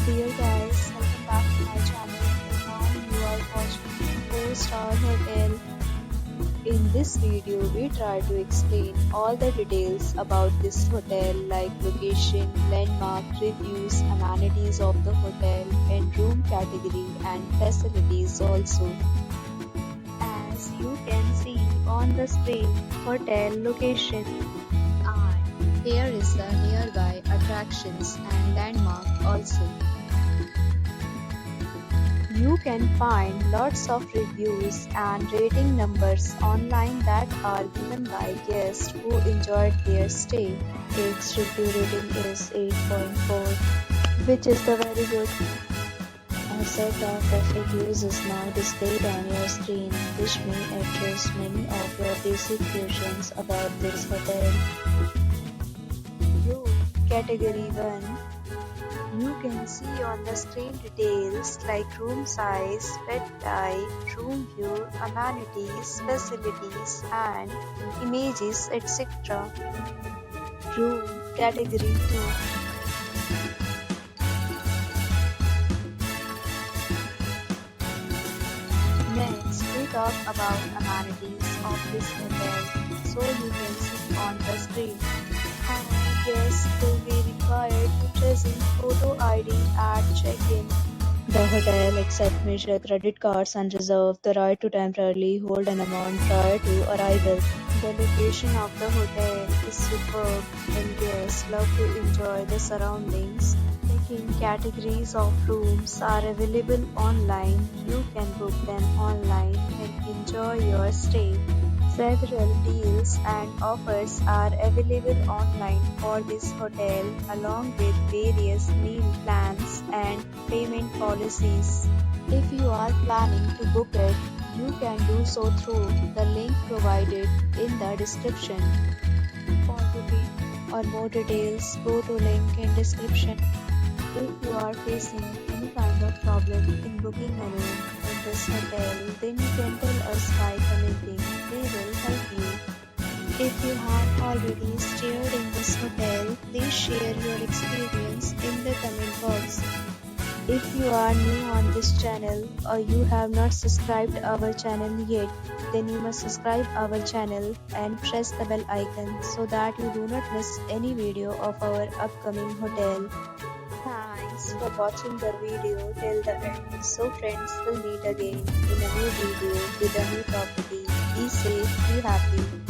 Dear guys, welcome back to my channel. And now you are watching 4-star hotel. In this video, we try to explain all the details about this hotel like location, landmark, reviews, amenities of the hotel, and room category and facilities also. As you can see on the screen, hotel location. And here is the nearby attractions and landmark also. You can find lots of reviews and rating numbers online that are given by guests who enjoyed their stay. Its review rating is 8.4, which is the very good. A set of reviews is now displayed on your screen, which may address many of your basic questions about this hotel. Room Category 1. You can see on the screen details like room size, bed type, room view, amenities, facilities, and images, etc. Room Category 2. Next, we talk about amenities of this hotel, so you can see on the screen. Guests will be required to present photo ID at check-in. The hotel accepts major credit cards and reserves the right to temporarily hold an amount prior to arrival. The location of the hotel is superb and guests love to enjoy the surroundings. Checking categories of rooms are available online. You can book them online and enjoy your stay. Several deals and offers are available online for this hotel, along with various meal plans and payment policies. If you are planning to book it, you can do so through the link provided in the description. For booking or more details, go to link in description. If you are facing any kind of problem in booking a room in this hotel, then you can tell us by commenting. We will help you. If you have already stayed in this hotel, please share your experience in the comment box. If you are new on this channel or you have not subscribed our channel yet, then you must subscribe our channel and press the bell icon so that you do not miss any video of our upcoming hotel. Thanks for watching the video till the end. So friends, will meet again in a new video with a new property. Be safe, be happy.